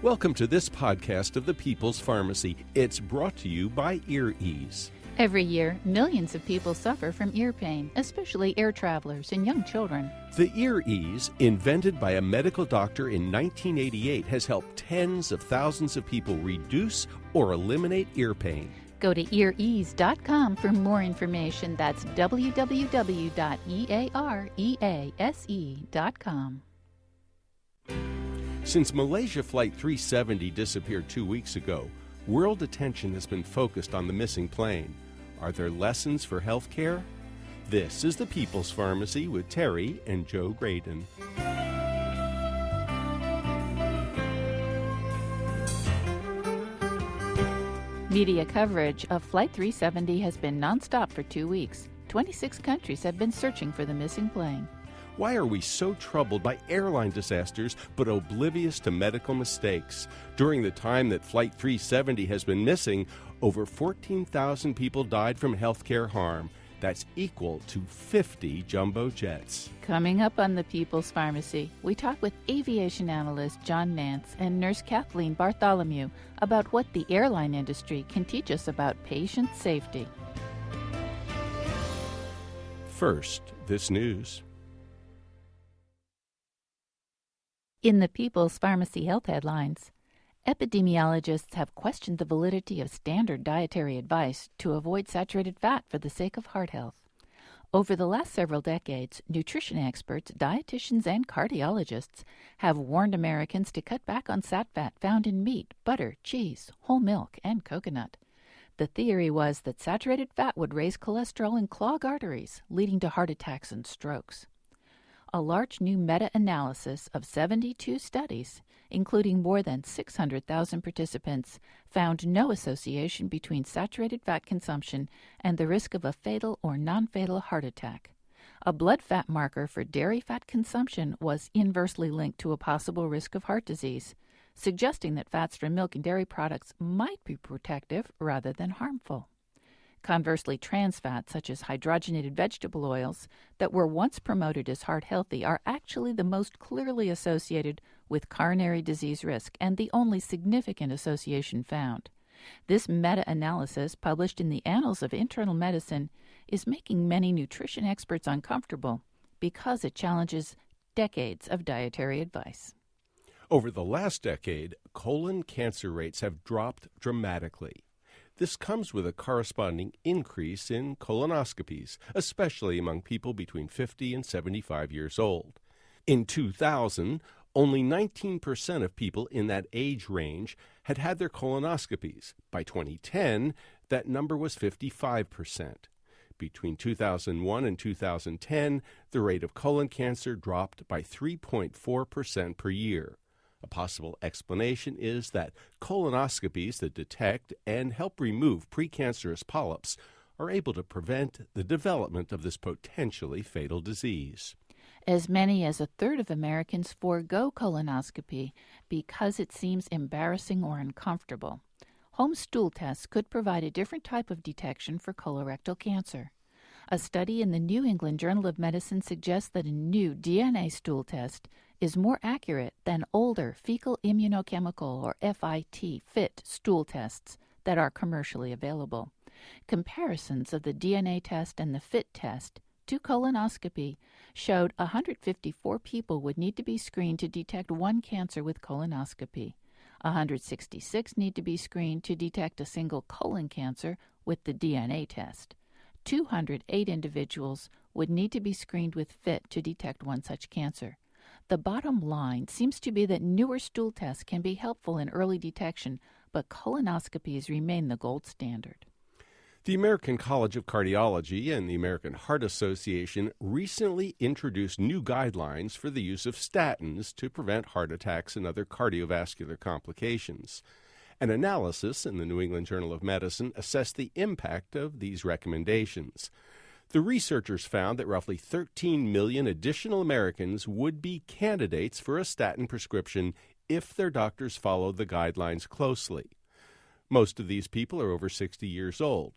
Welcome to this podcast of the People's Pharmacy. It's brought to you by Ear Ease. Every year, millions of people suffer from ear pain, especially air travelers and young children. The Ear Ease, invented by a medical doctor in 1988, has helped tens of thousands of people reduce or eliminate ear pain. Go to earease.com for more information. That's www.earease.com. Since Malaysia Flight 370 disappeared 2 weeks ago, world attention has been focused on the missing plane. Are there lessons for healthcare? This is the People's Pharmacy with Terry and Joe Graydon. Media coverage of Flight 370 has been nonstop for 2 weeks. 26 countries have been searching for the missing plane. Why are we so troubled by airline disasters but oblivious to medical mistakes? During the time that Flight 370 has been missing, over 14,000 people died from healthcare harm. That's equal to 50 jumbo jets. Coming up on the People's Pharmacy, we talk with aviation analyst John Nance and nurse Kathleen Bartholomew about what the airline industry can teach us about patient safety. First, this news. In the People's Pharmacy Health headlines, epidemiologists have questioned the validity of standard dietary advice to avoid saturated fat for the sake of heart health. Over the last several decades, nutrition experts, dietitians, and cardiologists have warned Americans to cut back on sat fat found in meat, butter, cheese, whole milk, and coconut. The theory was that saturated fat would raise cholesterol and clog arteries, leading to heart attacks and strokes. A large new meta-analysis of 72 studies, including more than 600,000 participants, found no association between saturated fat consumption and the risk of a fatal or non-fatal heart attack. A blood fat marker for dairy fat consumption was inversely linked to a possible risk of heart disease, suggesting that fats from milk and dairy products might be protective rather than harmful. Conversely, trans fats, such as hydrogenated vegetable oils, that were once promoted as heart healthy are actually the most clearly associated with coronary disease risk and the only significant association found. This meta-analysis, published in the Annals of Internal Medicine, is making many nutrition experts uncomfortable because it challenges decades of dietary advice. Over the last decade, colon cancer rates have dropped dramatically. This comes with a corresponding increase in colonoscopies, especially among people between 50 and 75 years old. In 2000, only 19% of people in that age range had had their colonoscopies. By 2010, that number was 55%. Between 2001 and 2010, the rate of colon cancer dropped by 3.4% per year. A possible explanation is that colonoscopies that detect and help remove precancerous polyps are able to prevent the development of this potentially fatal disease. As many as a third of Americans forego colonoscopy because it seems embarrassing or uncomfortable. Home stool tests could provide a different type of detection for colorectal cancer. A study in the New England Journal of Medicine suggests that a new DNA stool test is more accurate than older fecal immunochemical or FIT stool tests that are commercially available. Comparisons of the DNA test and the FIT test to colonoscopy showed 154 people would need to be screened to detect one cancer with colonoscopy. 166 need to be screened to detect a single colon cancer with the DNA test. 208 individuals would need to be screened with FIT to detect one such cancer. The bottom line seems to be that newer stool tests can be helpful in early detection, but colonoscopies remain the gold standard. The American College of Cardiology and the American Heart Association recently introduced new guidelines for the use of statins to prevent heart attacks and other cardiovascular complications. An analysis in the New England Journal of Medicine assessed the impact of these recommendations. The researchers found that roughly 13 million additional Americans would be candidates for a statin prescription if their doctors followed the guidelines closely. Most of these people are over 60 years old.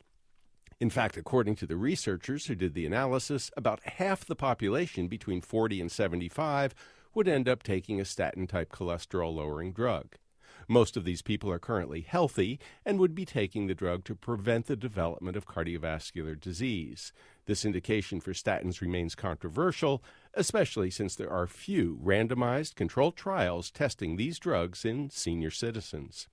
In fact, according to the researchers who did the analysis, about half the population between 40 and 75 would end up taking a statin-type cholesterol-lowering drug. Most of these people are currently healthy and would be taking the drug to prevent the development of cardiovascular disease. This indication for statins remains controversial, especially since there are few randomized controlled trials testing these drugs in senior citizens.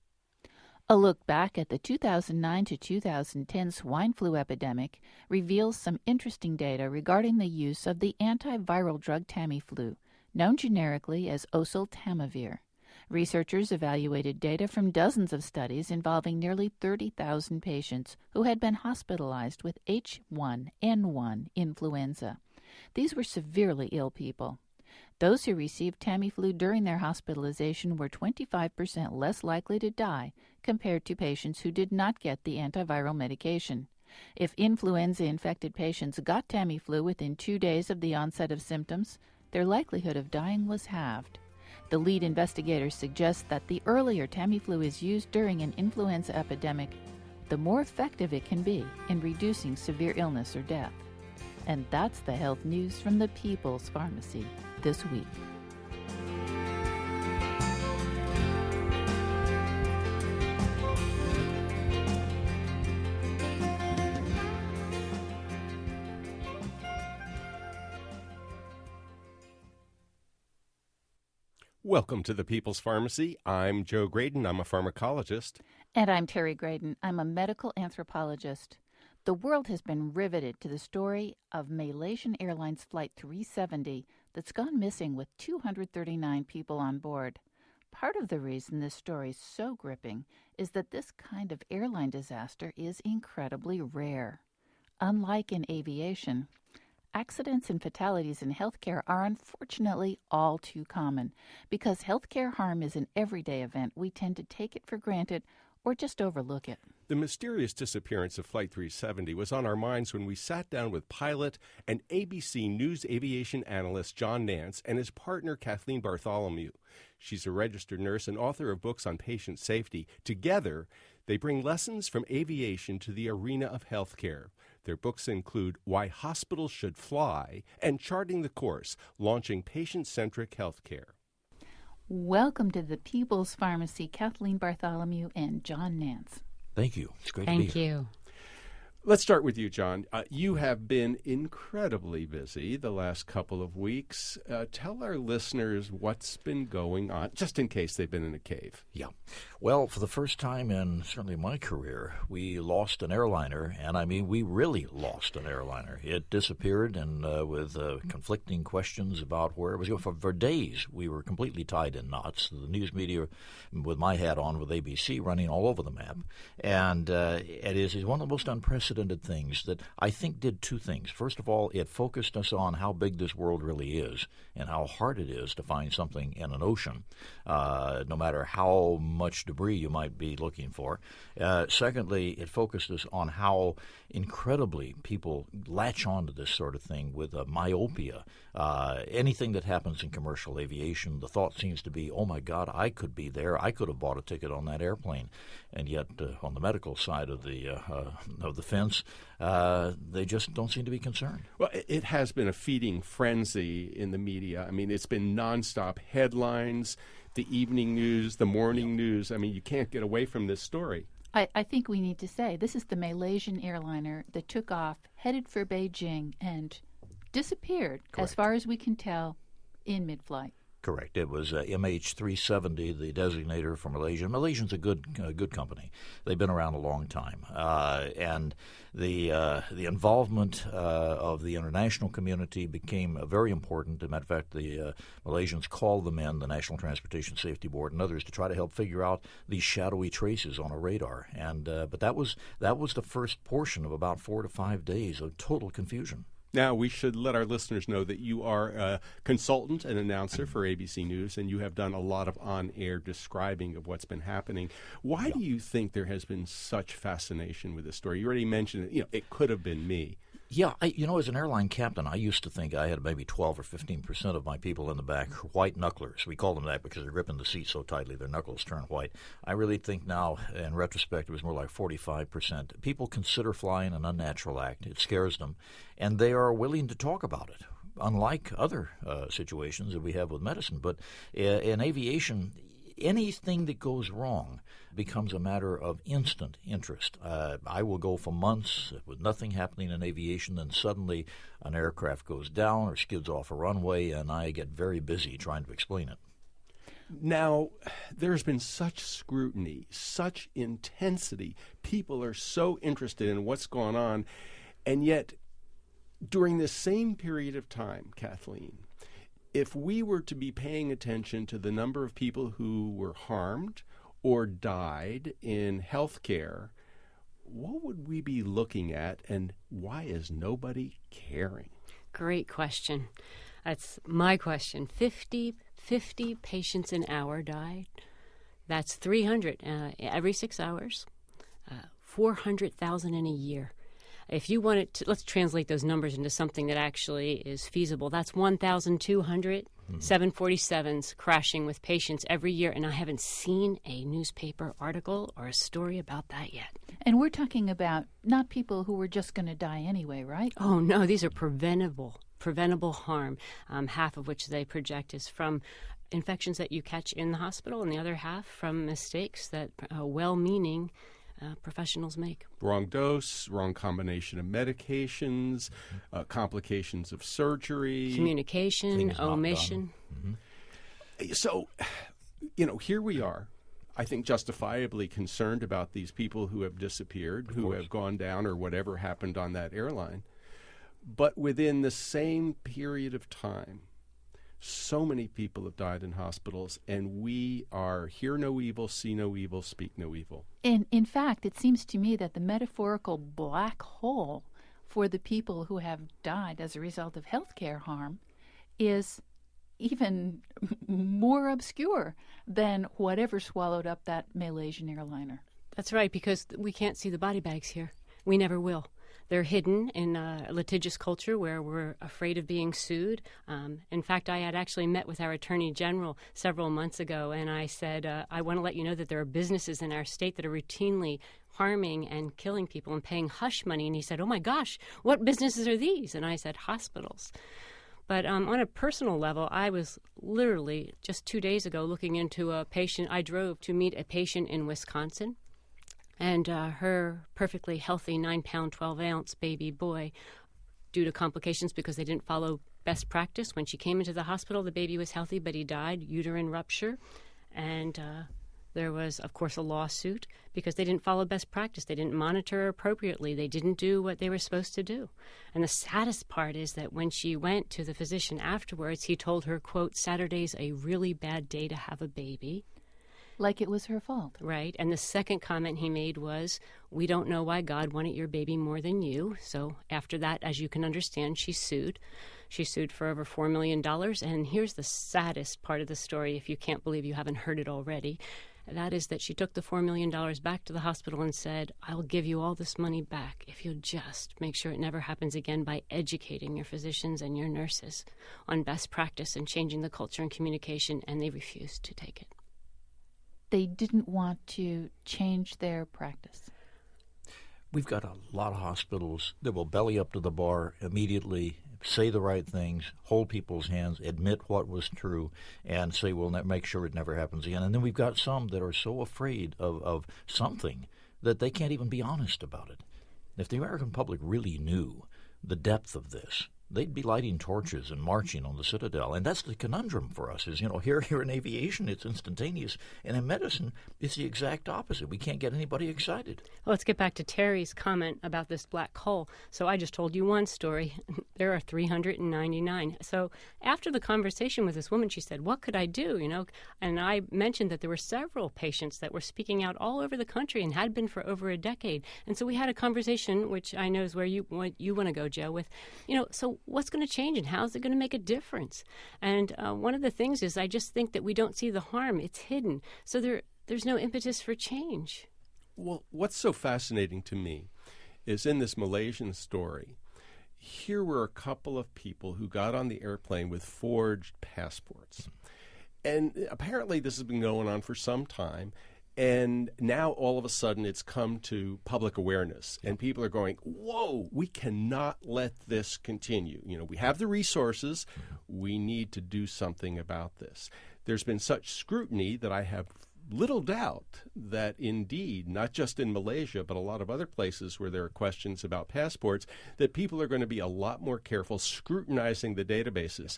A look back at the 2009 to 2010 swine flu epidemic reveals some interesting data regarding the use of the antiviral drug Tamiflu, known generically as oseltamivir. Researchers evaluated data from dozens of studies involving nearly 30,000 patients who had been hospitalized with H1N1 influenza. These were severely ill people. Those who received Tamiflu during their hospitalization were 25% less likely to die compared to patients who did not get the antiviral medication. If influenza-infected patients got Tamiflu within 2 days of the onset of symptoms, their likelihood of dying was halved. The lead investigators suggest that the earlier Tamiflu is used during an influenza epidemic, the more effective it can be in reducing severe illness or death. And that's the health news from the People's Pharmacy this week. Welcome to the People's Pharmacy. I'm Joe Graydon. I'm a pharmacologist. And I'm Terry Graydon. I'm a medical anthropologist. The world has been riveted to the story of Malaysian Airlines Flight 370 that's gone missing with 239 people on board. Part of the reason this story is so gripping is that this kind of airline disaster is incredibly rare. Unlike in aviation, accidents and fatalities in healthcare are unfortunately all too common. Because healthcare harm is an everyday event, we tend to take it for granted or just overlook it. The mysterious disappearance of Flight 370 was on our minds when we sat down with pilot and ABC News aviation analyst John Nance and his partner Kathleen Bartholomew. She's a registered nurse and author of books on patient safety. Together, they bring lessons from aviation to the arena of healthcare. Their books include Why Hospitals Should Fly and Charting the Course, Launching Patient-Centric Healthcare. Welcome to the People's Pharmacy, Kathleen Bartholomew and John Nance. Thank you. It's great to be here. Thank you. Let's start with you, John. You have been incredibly busy the last couple of weeks. Tell our listeners what's been going on, just in case they've been in a cave. Yeah. Well, for the first time in certainly my career, we lost an airliner, and I mean we really lost an airliner. It disappeared, and with conflicting questions about where it was going. For days, we were completely tied in knots. The news media, with my hat on, with ABC running all over the map. And it is one of the most unprecedented things that I think did two things. First of all, it focused us on how big this world really is and how hard it is to find something in an ocean, no matter how much debris you might be looking for. Secondly, it focused us on how incredibly people latch onto this sort of thing with myopia. Anything that happens in commercial aviation, the thought seems to be, oh my God, I could be there. I could have bought a ticket on that airplane. And yet, on the medical side of the fence, they just don't seem to be concerned. Well, it has been a feeding frenzy in the media. I mean, it's been nonstop headlines, the evening news, the morning news. I mean, you can't get away from this story. I think we need to say this is the Malaysian airliner that took off, headed for Beijing, and disappeared, Correct. as far as we can tell, in mid-flight. Correct. It was MH370, the designator for Malaysia. Malaysian's a good company. They've been around a long time, and the involvement of the international community became very important. As a matter of fact, the Malaysians called them in, the National Transportation Safety Board and others, to try to help figure out these shadowy traces on a radar. And but that was the first portion of about 4 to 5 days of total confusion. Now, we should let our listeners know that you are a consultant and announcer for ABC News, and you have done a lot of on-air describing of what's been happening. Why do you think there has been such fascination with this story? You already mentioned it. It could have been me. Yeah, as an airline captain, I used to think I had maybe 12 or 15% of my people in the back white knucklers. We call them that because they're gripping the seat so tightly their knuckles turn white. I really think now, in retrospect, it was more like 45%. People consider flying an unnatural act. It scares them, and they are willing to talk about it, unlike other situations that we have with medicine. But in aviation, anything that goes wrong becomes a matter of instant interest. I will go for months with nothing happening in aviation, then suddenly an aircraft goes down or skids off a runway, and I get very busy trying to explain it. Now, there's been such scrutiny, such intensity. People are so interested in what's going on. And yet, during this same period of time, Kathleen, if we were to be paying attention to the number of people who were harmed or died in healthcare, what would we be looking at, and why is nobody caring? Great question. That's my question. 50 patients an hour died. That's 300 every 6 hours, 400,000 in a year. If you wanted to, let's translate those numbers into something that actually is feasible. That's 1,200 747s crashing with patients every year, and I haven't seen a newspaper article or a story about that yet. And we're talking about not people who were just going to die anyway, right? Oh, no, these are preventable harm, half of which they project is from infections that you catch in the hospital, and the other half from mistakes that well-meaning professionals make. Wrong dose, wrong combination of medications, complications of surgery. Communication, omission. So, here we are, I think justifiably concerned about these people who have disappeared, who have gone down or whatever happened on that airline. But within the same period of time, so many people have died in hospitals, and we are hear no evil, see no evil, speak no evil. In fact, it seems to me that the metaphorical black hole for the people who have died as a result of healthcare harm is even more obscure than whatever swallowed up that Malaysian airliner. That's right, because we can't see the body bags here. We never will. They're hidden in a litigious culture where we're afraid of being sued. In fact, I had actually met with our Attorney General several months ago, and I said, I want to let you know that there are businesses in our state that are routinely harming and killing people and paying hush money. And he said, oh my gosh, what businesses are these? And I said, hospitals. But on a personal level, I was literally just 2 days ago looking into a patient. I drove to meet a patient in Wisconsin. And her perfectly healthy 9-pound, 12-ounce baby boy, due to complications because they didn't follow best practice. When she came into the hospital, the baby was healthy, but he died, uterine rupture. And there was, of course, a lawsuit because they didn't follow best practice. They didn't monitor appropriately. They didn't do what they were supposed to do. And the saddest part is that when she went to the physician afterwards, he told her, quote, Saturday's a really bad day to have a baby. Like it was her fault. Right. And the second comment he made was, we don't know why God wanted your baby more than you. So after that, as you can understand, she sued. She sued for over $4 million. And here's the saddest part of the story, if you can't believe you haven't heard it already. That is that she took the $4 million back to the hospital and said, I'll give you all this money back if you'll just make sure it never happens again by educating your physicians and your nurses on best practice and changing the culture and communication. And they refused to take it. They didn't want to change their practice. We've got a lot of hospitals that will belly up to the bar immediately, say the right things, hold people's hands, admit what was true, and say we'll make sure it never happens again. And then we've got some that are so afraid of something that they can't even be honest about it. If the American public really knew the depth of this, they'd be lighting torches and marching on the Citadel. And that's the conundrum for us is, here in aviation, it's instantaneous. And in medicine, it's the exact opposite. We can't get anybody excited. Well, let's get back to Terry's comment about this black hole. So I just told you one story. There are 399. So after the conversation with this woman, she said, what could I do? And I mentioned that there were several patients that were speaking out all over the country and had been for over a decade. And so we had a conversation, which I know is where you want to go, Joe, with, so what's going to change and how's it going to make a difference? And one of the things is I just think that we don't see the harm. It's hidden. So there's no impetus for change. Well, what's so fascinating to me is in this Malaysian story, here were a couple of people who got on the airplane with forged passports. And apparently this has been going on for some time. And now all of a sudden it's come to public awareness and people are going, whoa, we cannot let this continue. We have the resources. We need to do something about this. there's been such scrutiny that I have little doubt that indeed, not just in Malaysia, but a lot of other places where there are questions about passports, that people are going to be a lot more careful scrutinizing the databases.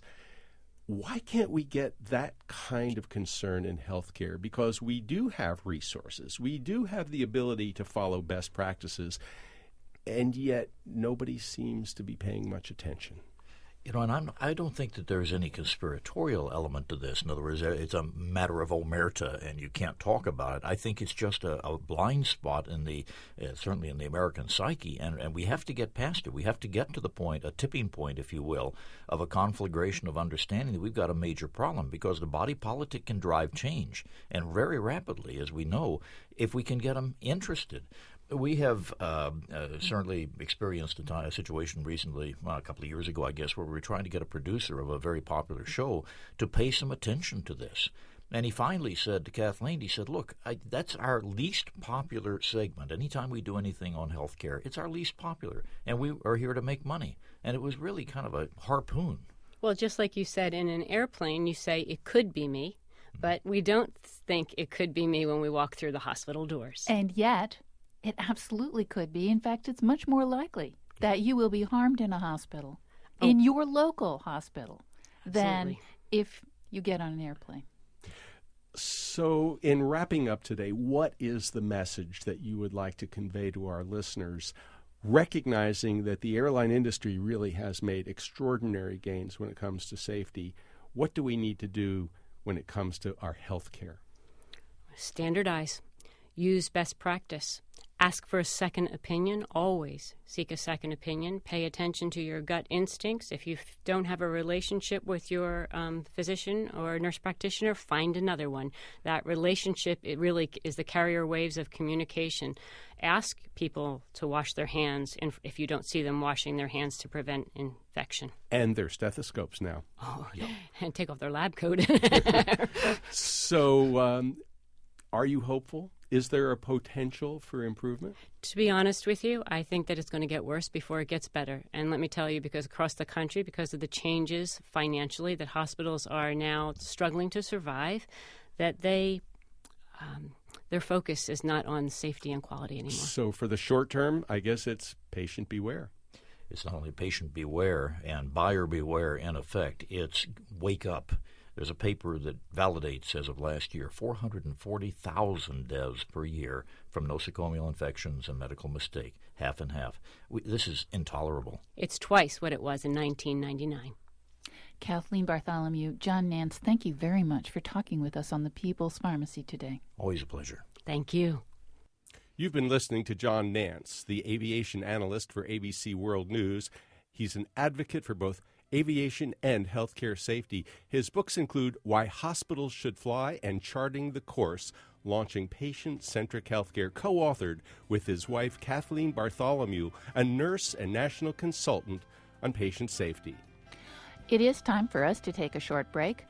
Why can't we get that kind of concern in healthcare? Because we do have resources. We do have the ability to follow best practices, and yet nobody seems to be paying much attention. And I don't think that there's any conspiratorial element to this. In other words, it's a matter of omerta, and you can't talk about it. I think it's just a blind spot in certainly in the American psyche, and we have to get past it. We have to get to the point, a tipping point, if you will, of a conflagration of understanding that we've got a major problem, because the body politic can drive change, and very rapidly, as we know, if we can get them interested. We have certainly experienced a situation recently, a couple of years ago, I guess, where we were trying to get a producer of a very popular show to pay some attention to this. And he finally said to Kathleen, he said, look, that's our least popular segment. Anytime we do anything on healthcare, it's our least popular, and we are here to make money. And it was really kind of a harpoon. Well, just like you said, in an airplane, you say, it could be me, but we don't think it could be me when we walk through the hospital doors. And yet, it absolutely could be. In fact, it's much more likely that you will be harmed in a hospital, in your local hospital, than if you get on an airplane. So, in wrapping up today, what is the message that you would like to convey to our listeners, recognizing that the airline industry really has made extraordinary gains when it comes to safety? What do we need to do when it comes to our health care? Standardize. Use best practice. Ask for a second opinion. Always seek a second opinion. Pay attention to your gut instincts. If you don't have a relationship with your physician or nurse practitioner, find another one. That relationship, it really is the carrier waves of communication. Ask people to wash their hands if you don't see them washing their hands to prevent infection. And their stethoscopes now. Oh, yeah. And take off their lab coat. So, are you hopeful? Is there a potential for improvement? To be honest with you, I think that it's going to get worse before it gets better. And let me tell you, because across the country, because of the changes financially that hospitals are now struggling to survive, that their focus is not on safety and quality anymore. So for the short term, I guess it's patient beware. It's not only patient beware and buyer beware in effect, it's wake up. There's a paper that validates, as of last year, 440,000 deaths per year from nosocomial infections and medical mistake, half and half. This is intolerable. It's twice what it was in 1999. Kathleen Bartholomew, John Nance, thank you very much for talking with us on the People's Pharmacy today. Always a pleasure. Thank you. You've been listening to John Nance, the aviation analyst for ABC World News. He's an advocate for both aviation and healthcare safety. His books include Why Hospitals Should Fly and Charting the Course, Launching Patient-Centric Healthcare, co-authored with his wife Kathleen Bartholomew, a nurse and national consultant on patient safety. It is time for us to take a short break.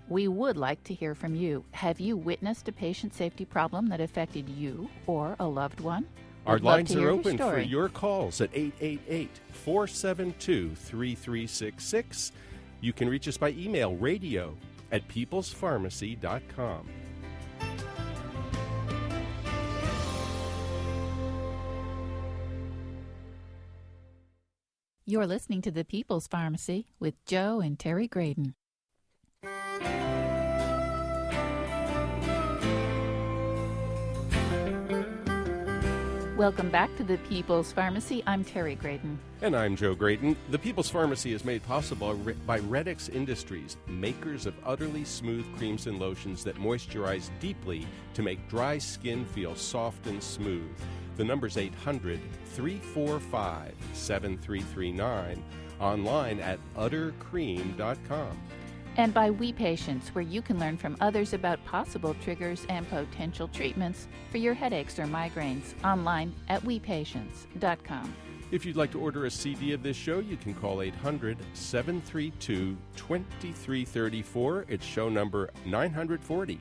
We would like to hear from you. Have you witnessed a patient safety problem that affected you or a loved one? Our We'd love lines to are hear your open for story. your calls at 888-472-3366. You can reach us by email, radio@peoplespharmacy.com. You're listening to the People's Pharmacy with Joe and Terry Graydon. Welcome back to the People's Pharmacy. I'm Terry Graydon. And I'm Joe Graydon. The People's Pharmacy is made possible by Redix Industries, makers of utterly smooth creams and lotions that moisturize deeply to make dry skin feel soft and smooth. The number's 800-345-7339, online at uttercream.com. And by We Patients, where you can learn from others about possible triggers and potential treatments for your headaches or migraines, online at wepatients.com. If you'd like to order a CD of this show, you can call 800-732-2334. It's show number 940.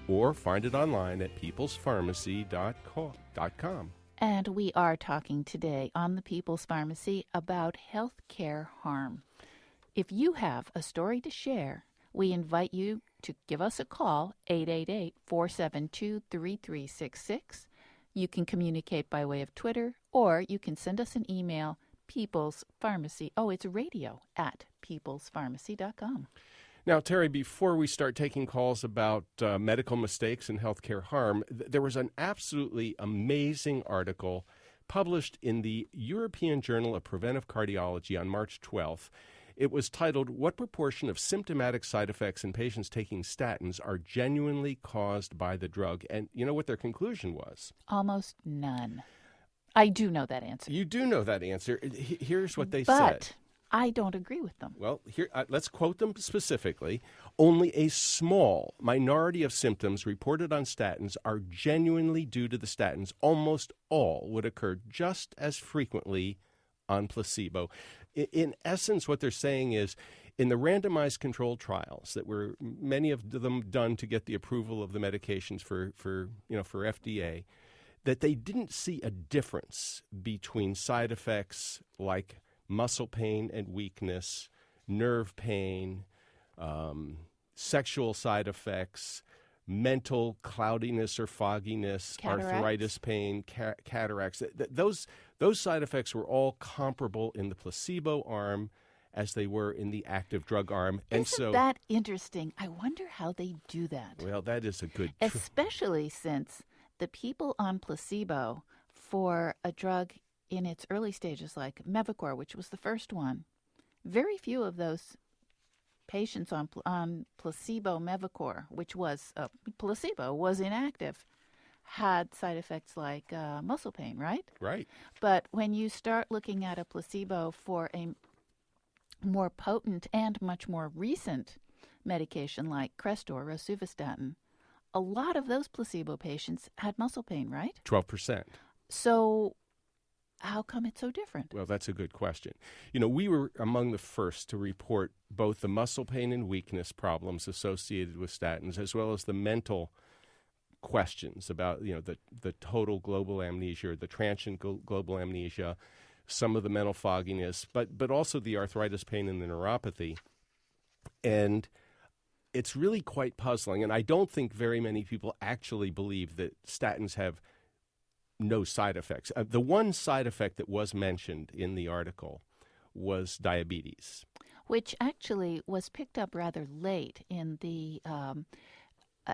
Or find it online at peoplespharmacy.com. And we are talking today on the People's Pharmacy about health care harm. If you have a story to share, we invite you to give us a call, 888-472-3366. You can communicate by way of Twitter, or you can send us an email, People's Pharmacy. Oh, it's radio at peoplespharmacy.com. Now, Terry, before we start taking calls about medical mistakes and healthcare harm, there was an absolutely amazing article published in the European Journal of Preventive Cardiology on March 12th. It was titled, "What Proportion of Symptomatic Side Effects in Patients Taking Statins Are Genuinely Caused by the Drug?" And you know what their conclusion was? Almost none. I do know that answer. You do know that answer. Here's what they But said. I don't agree with them. Well, here let's quote them specifically. Only a small minority of symptoms reported on statins are genuinely due to the statins. Almost all would occur just as frequently on placebo. In essence, what they're saying is, in the randomized controlled trials that were many of them done to get the approval of the medications for FDA, that they didn't see a difference between side effects like muscle pain and weakness, nerve pain, sexual side effects, mental cloudiness or fogginess, Cataracts. arthritis pain, cataracts. Those side effects were all comparable in the placebo arm as they were in the active drug arm. Isn't that interesting? I wonder how they do that. Well, that is a good Especially since the people on placebo for a drug in its early stages, like Mevacor, which was the first one, very few of those patients on placebo Mevacor, which was placebo, was inactive, had side effects like muscle pain, right? Right. But when you start looking at a placebo for a more potent and much more recent medication like Crestor, rosuvastatin, a lot of those placebo patients had muscle pain, right? 12%. So how come it's so different? Well, that's a good question. You know, we were among the first to report both the muscle pain and weakness problems associated with statins, as well as the mental questions about, the total global amnesia, the transient global amnesia, some of the mental fogginess, but also the arthritis pain and the neuropathy. And it's really quite puzzling. And I don't think very many people actually believe that statins have no side effects. The one side effect that was mentioned in the article was diabetes, which actually was picked up rather late in the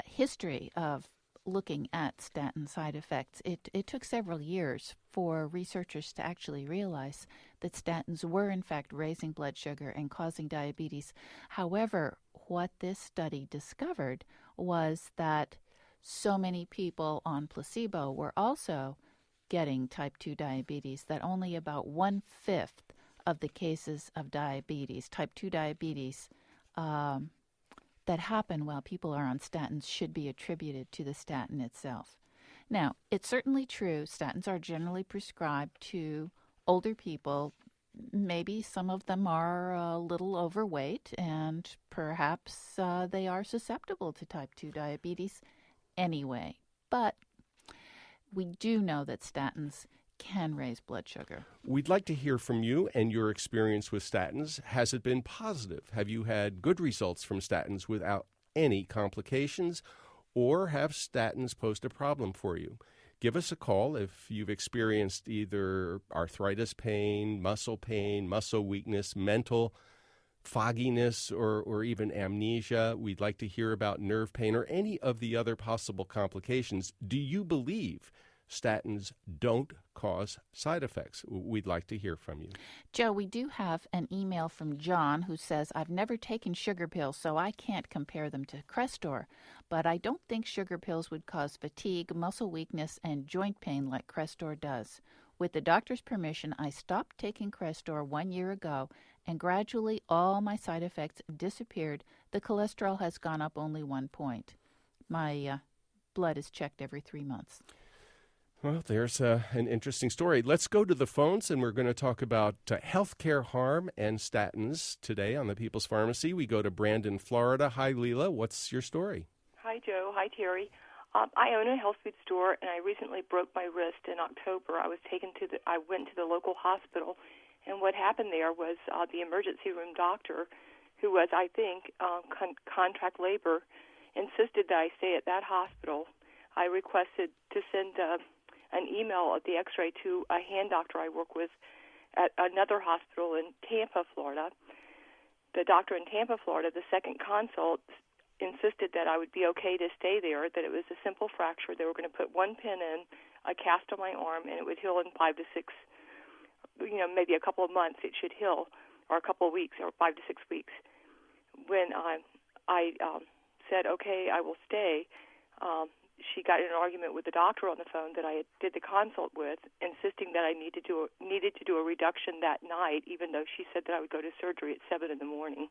history of looking at statin side effects. It took several years for researchers to actually realize that statins were in fact raising blood sugar and causing diabetes. However, what this study discovered was that so many people on placebo were also getting type 2 diabetes that only about 1/5 of the cases of diabetes, type 2 diabetes, that happen while people are on statins should be attributed to the statin itself. Now, it's certainly true statins are generally prescribed to older people. Maybe some of them are a little overweight, and perhaps they are susceptible to type 2 diabetes anyway. But we do know that statins can raise blood sugar. We'd like to hear from you and your experience with statins. Has it been positive? Have you had good results from statins without any complications? Or have statins posed a problem for you? Give us a call if you've experienced either arthritis pain, muscle weakness, mental fogginess, or even amnesia. We'd like to hear about nerve pain or any of the other possible complications. Do you believe statins don't cause side effects? We'd like to hear from you. Joe, we do have an email from John who says, I've never taken sugar pills, so I can't compare them to Crestor, but I don't think sugar pills would cause fatigue, muscle weakness, and joint pain like Crestor does. With the doctor's permission, I stopped taking Crestor 1 year ago, and gradually all my side effects disappeared. The cholesterol has gone up only 1 point. My blood is checked every 3 months. Well, there's an interesting story. Let's go to the phones, and we're going to talk about healthcare harm and statins today on the People's Pharmacy. We go to Brandon, Florida. Hi, Leela. What's your story? Hi, Joe. Hi, Terry. I own a health food store, and I recently broke my wrist in October. I went to the local hospital, and what happened there was the emergency room doctor, who was, I think, contract labor, insisted that I stay at that hospital. I requested to send an email of the x-ray to a hand doctor I work with at another hospital in Tampa, Florida. The doctor in Tampa, Florida, the second consult, insisted that I would be okay to stay there, that it was a simple fracture. They were going to put one pin in, a cast on my arm, and it would heal in 5 to 6, maybe a couple of months it should heal, or a couple of weeks, or 5 to 6 weeks. When I said, okay, I will stay, she got in an argument with the doctor on the phone that I did the consult with, insisting that I needed to do a reduction that night, even though she said that I would go to surgery at 7 in the morning.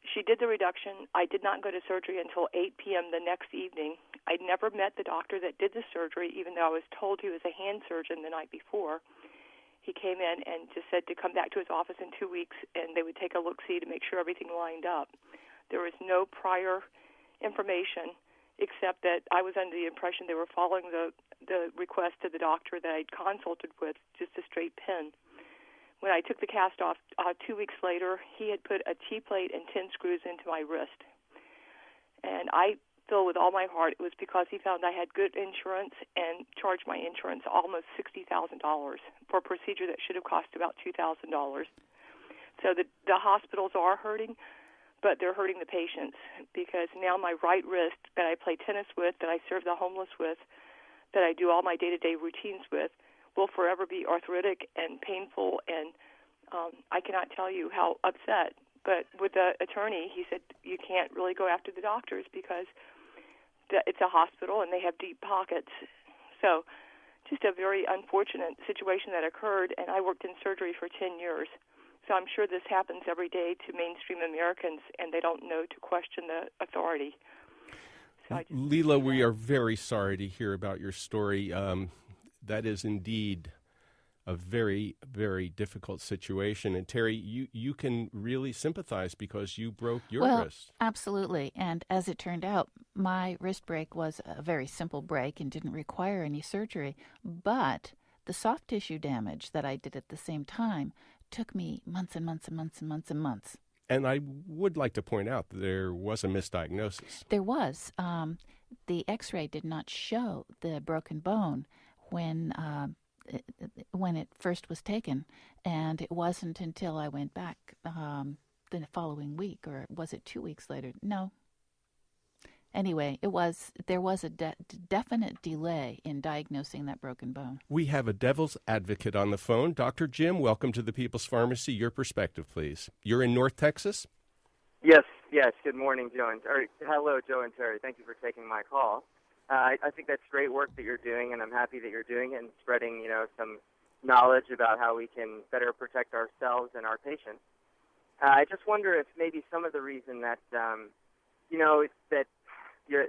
She did the reduction. I did not go to surgery until 8 p.m. the next evening. I'd never met the doctor that did the surgery, even though I was told he was a hand surgeon the night before. He came in and just said to come back to his office in 2 weeks, and they would take a look-see to make sure everything lined up. There was no prior information, except that I was under the impression they were following the request to the doctor that I'd consulted with, just a straight pin. When I took the cast off 2 weeks later, he had put a T-plate and 10 screws into my wrist. And I feel with all my heart it was because he found I had good insurance and charged my insurance almost $60,000 for a procedure that should have cost about $2,000. So the hospitals are hurting, but they're hurting the patients, because now my right wrist that I play tennis with, that I serve the homeless with, that I do all my day-to-day routines with, will forever be arthritic and painful, and I cannot tell you how upset. But with the attorney, he said you can't really go after the doctors because it's a hospital and they have deep pockets. So just a very unfortunate situation that occurred, and I worked in surgery for 10 years. So I'm sure this happens every day to mainstream Americans, and they don't know to question the authority. So Leela, we are very sorry to hear about your story. That is indeed a very, very difficult situation. And Terry, you can really sympathize because you broke your wrist. Absolutely. And as it turned out, my wrist break was a very simple break and didn't require any surgery. But the soft tissue damage that I did at the same time took me months and months and months and months and months. And I would like to point out that there was a misdiagnosis. There was. The x-ray did not show the broken bone when it first was taken, and it wasn't until I went back the following week, or was it 2 weeks later? No. Anyway, there was a definite delay in diagnosing that broken bone. We have a devil's advocate on the phone. Dr. Jim, welcome to the People's Pharmacy. Your perspective, please. You're in North Texas? Yes. Good morning, hello, Joe and Terry. Thank you for taking my call. I think that's great work that you're doing, and I'm happy that you're doing it and spreading, some knowledge about how we can better protect ourselves and our patients. I just wonder if maybe some of the reason that,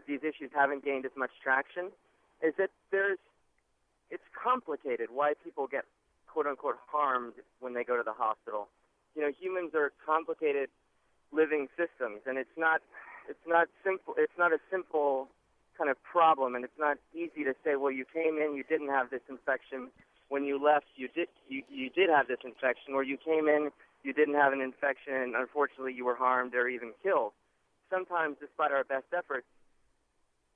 these issues haven't gained as much traction is that it's complicated why people get quote-unquote harmed when they go to the hospital. Humans are complicated living systems, and it's not simple. It's not a simple kind of problem, and it's not easy to say, well, you came in, you didn't have this infection. When you left, you did have this infection, or you came in, you didn't have an infection, and unfortunately you were harmed or even killed. Sometimes, despite our best efforts,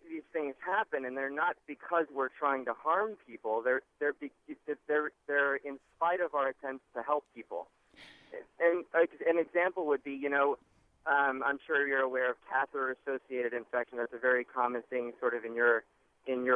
these things happen, and they're not because we're trying to harm people. They're in spite of our attempts to help people. And an example would be, I'm sure you're aware of catheter-associated infection. That's a very common thing, sort of in your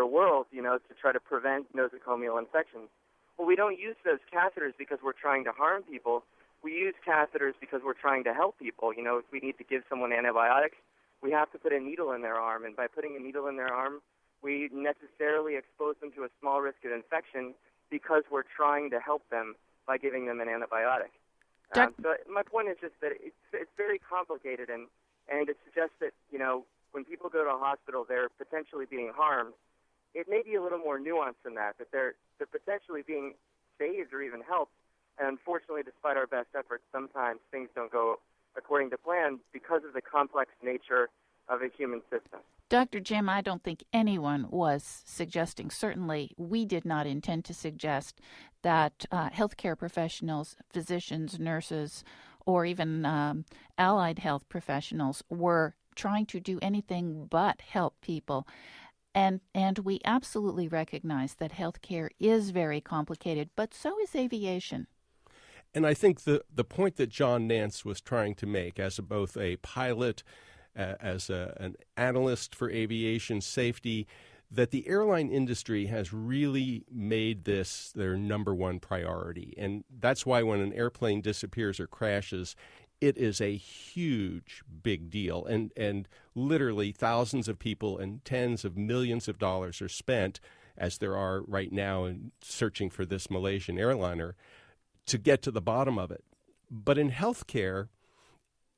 world, to try to prevent nosocomial infections. Well, we don't use those catheters because we're trying to harm people. We use catheters because we're trying to help people. If we need to give someone antibiotics, we have to put a needle in their arm, and by putting a needle in their arm, we necessarily expose them to a small risk of infection because we're trying to help them by giving them an antibiotic. So my point is just that it's very complicated, and it suggests that, when people go to a hospital, they're potentially being harmed. It may be a little more nuanced than that they're potentially being saved or even helped. And unfortunately, despite our best efforts, sometimes things don't go according to plan because of the complex nature of a human system. Dr. Jim, I don't think anyone was suggesting, certainly we did not intend to suggest that healthcare professionals, physicians, nurses, or even allied health professionals were trying to do anything but help people. And we absolutely recognize that healthcare is very complicated, but so is aviation. And I think the point that John Nance was trying to make as both a pilot, as an analyst for aviation safety, that the airline industry has really made this their number one priority. And that's why when an airplane disappears or crashes, it is a huge, big deal. And literally thousands of people and tens of millions of dollars are spent, as there are right now, in searching for this Malaysian airliner, to get to the bottom of it. But in healthcare,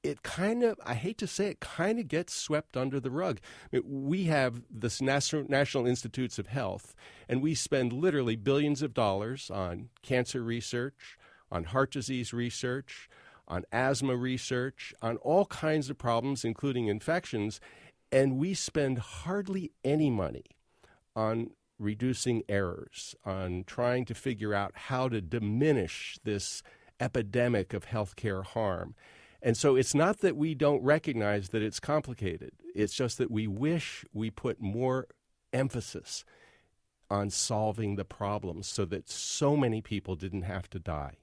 it kind of, I hate to say it, kind of gets swept under the rug. We have this National Institutes of Health, and we spend literally billions of dollars on cancer research, on heart disease research, on asthma research, on all kinds of problems, including infections, and we spend hardly any money on reducing errors, on trying to figure out how to diminish this epidemic of healthcare harm. And so it's not that we don't recognize that it's complicated. It's just that we wish we put more emphasis on solving the problems so that so many people didn't have to die.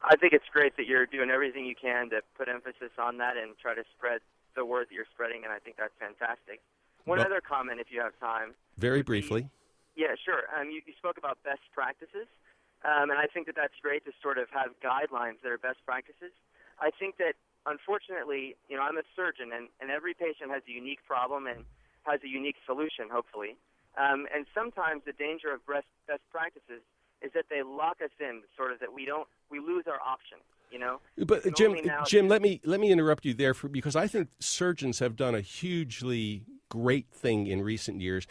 I think it's great that you're doing everything you can to put emphasis on that and try to spread the word that you're spreading, and I think that's fantastic. One other comment, if you have time. Very briefly. Yeah, sure. You spoke about best practices, and I think that that's great to sort of have guidelines that are best practices. I think that, unfortunately, I'm a surgeon, and every patient has a unique problem and has a unique solution, hopefully. And sometimes the danger of best practices is that they lock us in, sort of that we lose our option. But Jim, let me interrupt you there because I think surgeons have done a hugely great thing in recent years.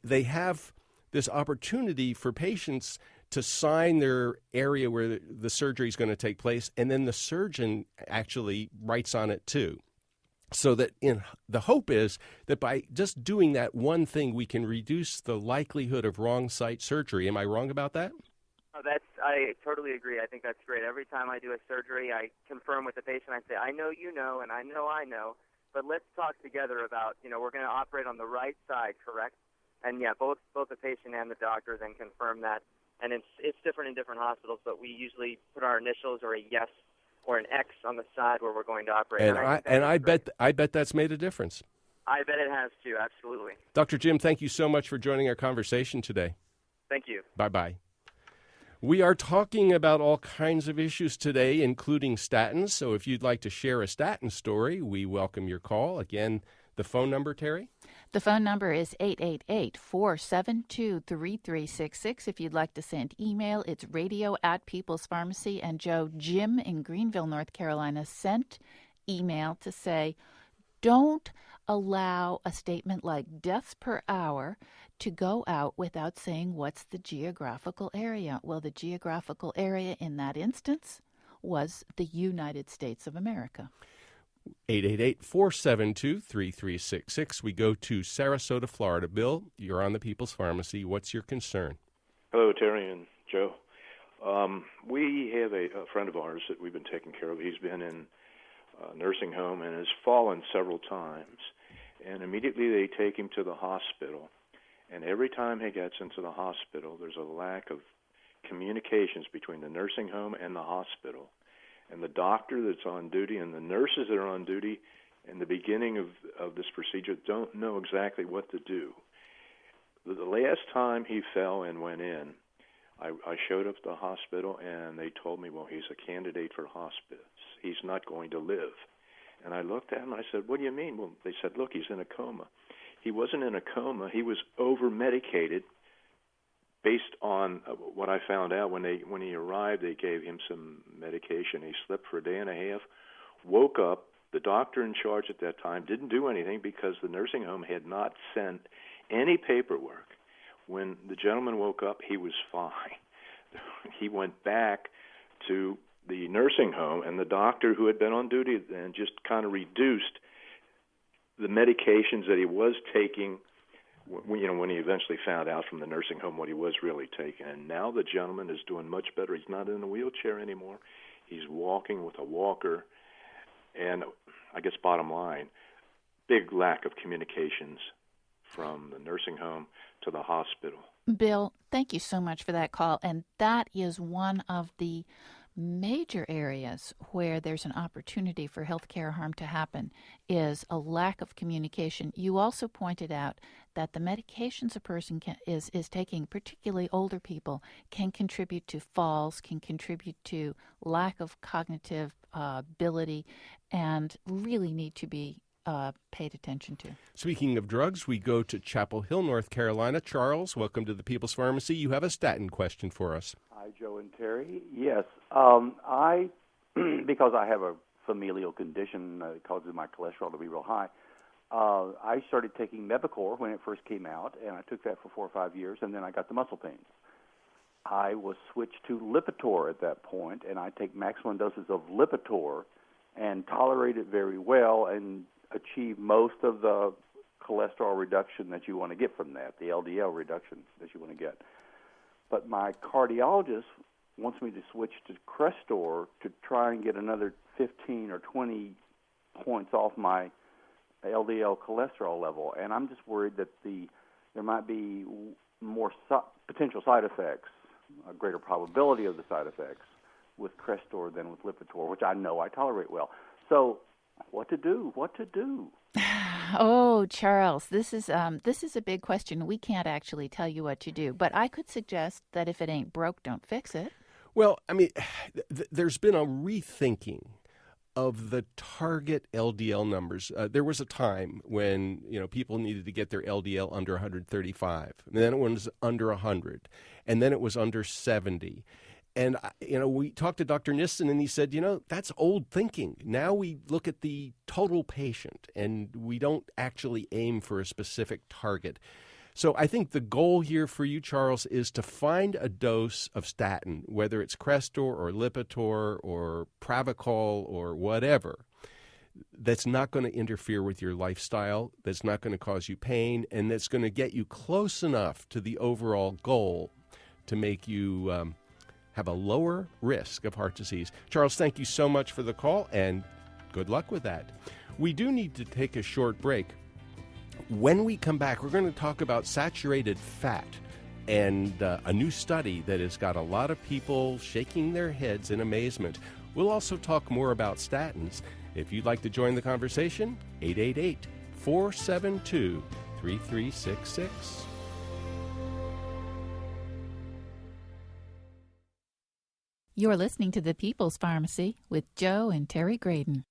They have this opportunity for patients to sign their area where the surgery is going to take place, and then the surgeon actually writes on it too. So that the hope is that by just doing that one thing, we can reduce the likelihood of wrong site surgery. Am I wrong about that? I totally agree. I think that's great. Every time I do a surgery, I confirm with the patient. I say, I know you know, and I know, but let's talk together about, we're going to operate on the right side, correct? And yeah, both the patient and the doctor then confirm that. And it's different in different hospitals, but we usually put our initials or a yes or an X on the side where we're going to operate. And I bet that's made a difference. I bet it has too, absolutely. Dr. Jim, thank you so much for joining our conversation today. Thank you. Bye-bye. We are talking about all kinds of issues today, including statins. So if you'd like to share a statin story, we welcome your call. Again, the phone number, Terry? The phone number is 888-472-3366. If you'd like to send email, it's radio@People's Pharmacy. And Jim in Greenville, North Carolina, sent email to say, don't allow a statement like deaths per hour to go out without saying what's the geographical area. Well, the geographical area in that instance was the United States of America. 888-472-3366. We go to Sarasota, Florida. Bill, you're on the People's Pharmacy. What's your concern? Hello, Terry and Joe. We have a friend of ours that we've been taking care of. He's been in a nursing home and has fallen several times. And immediately they take him to the hospital. And every time he gets into the hospital, there's a lack of communications between the nursing home and the hospital. And the doctor that's on duty and the nurses that are on duty in the beginning of this procedure don't know exactly what to do. The last time he fell and went in, I showed up at the hospital and they told me, well, he's a candidate for hospice. He's not going to live. And I looked at him and I said, what do you mean? Well, they said, look, he's in a coma. He wasn't in a coma. He was over-medicated. Based on what I found out, when he arrived, they gave him some medication. He slept for a day and a half, woke up. The doctor in charge at that time didn't do anything because the nursing home had not sent any paperwork. When the gentleman woke up, he was fine. He went back to the nursing home, and the doctor who had been on duty then just kind of reduced the medications that he was taking when he eventually found out from the nursing home what he was really taking. And now the gentleman is doing much better. He's not in a wheelchair anymore. He's walking with a walker, and I guess bottom line, big lack of communications from the nursing home to the hospital. Bill, thank you so much for that call. And that is one of the major areas where there's an opportunity for healthcare harm to happen, is a lack of communication. You also pointed out that the medications a person is taking, particularly older people, can contribute to falls, can contribute to lack of cognitive ability, and really need to be paid attention to. Speaking of drugs, we go to Chapel Hill, North Carolina. Charles, welcome to the People's Pharmacy. You have a statin question for us. Hi, Joe and Terry. Yes, because I have a familial condition that causes my cholesterol to be real high, I started taking Mevacor when it first came out, and I took that for 4 or 5 years, and then I got the muscle pains. I was switched to Lipitor at that point, and I take maximum doses of Lipitor and tolerate it very well and achieve most of the cholesterol reduction that you want to get from that, the LDL reduction that you want to get. But my cardiologist wants me to switch to Crestor to try and get another 15 or 20 points off my LDL cholesterol level. And I'm just worried that there might be more potential side effects, a greater probability of the side effects with Crestor than with Lipitor, which I know I tolerate well. So what to do? Oh, Charles, this is a big question. We can't actually tell you what to do, but I could suggest that if it ain't broke, don't fix it. Well, I mean, there's been a rethinking of the target LDL numbers. There was a time when, people needed to get their LDL under 135, and then it was under 100, and then it was under 70. And, we talked to Dr. Nissen, and he said, that's old thinking. Now we look at the total patient, and we don't actually aim for a specific target. So I think the goal here for you, Charles, is to find a dose of statin, whether it's Crestor or Lipitor or Pravachol or whatever, that's not going to interfere with your lifestyle, that's not going to cause you pain, and that's going to get you close enough to the overall goal to make you have a lower risk of heart disease. Charles, thank you so much for the call, and good luck with that. We do need to take a short break. When we come back, we're going to talk about saturated fat and a new study that has got a lot of people shaking their heads in amazement. We'll also talk more about statins. If you'd like to join the conversation, 888-472-3366. You're listening to The People's Pharmacy with Joe and Terry Graydon.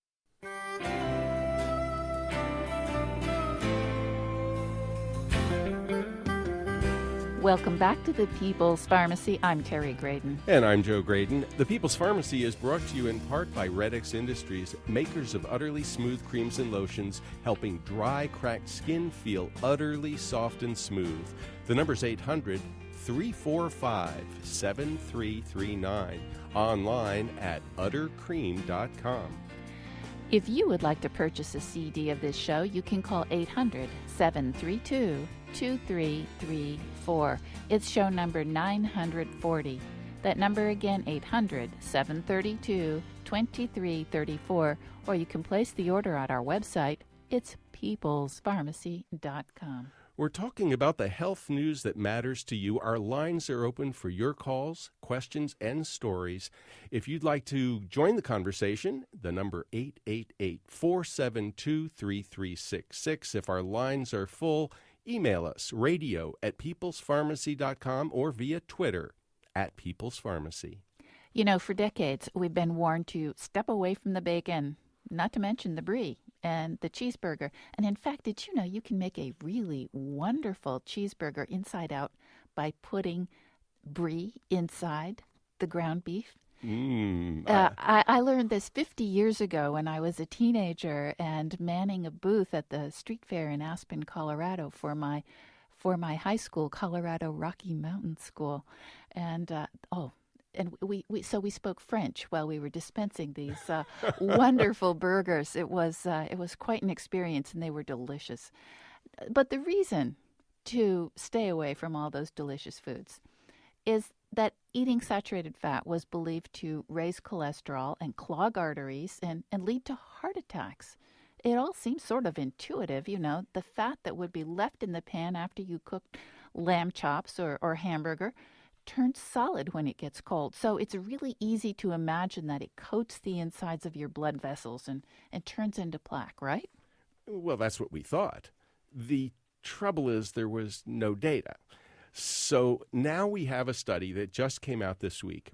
Welcome back to The People's Pharmacy. I'm Terry Graydon. And I'm Joe Graydon. The People's Pharmacy is brought to you in part by Redix Industries, makers of utterly smooth creams and lotions, helping dry, cracked skin feel utterly soft and smooth. The number's 800-345-7339. Online at uttercream.com. If you would like to purchase a CD of this show, you can call 800-732-2334. It's show number 940. That number again, 800-732-2334. Or you can place the order at our website. It's peoplespharmacy.com. We're talking about the health news that matters to you. Our lines are open for your calls, questions, and stories. If you'd like to join the conversation, the number 888-472-3366. If our lines are full, email us, radio@peoplespharmacy.com or via Twitter @peoplespharmacy. For decades, we've been warned to step away from the bacon, not to mention the brie and the cheeseburger. And in fact, did you know you can make a really wonderful cheeseburger inside out by putting brie inside the ground beef? I learned this 50 years ago when I was a teenager and manning a booth at the street fair in Aspen, Colorado for my high school, Colorado Rocky Mountain School. And we spoke French while we were dispensing these wonderful burgers. It was quite an experience, and they were delicious. But the reason to stay away from all those delicious foods is that eating saturated fat was believed to raise cholesterol and clog arteries and lead to heart attacks. It all seems sort of intuitive, the fat that would be left in the pan after you cooked lamb chops or hamburger turns solid when it gets cold. So it's really easy to imagine that it coats the insides of your blood vessels and turns into plaque, right? Well, that's what we thought. The trouble is there was no data. So now we have a study that just came out this week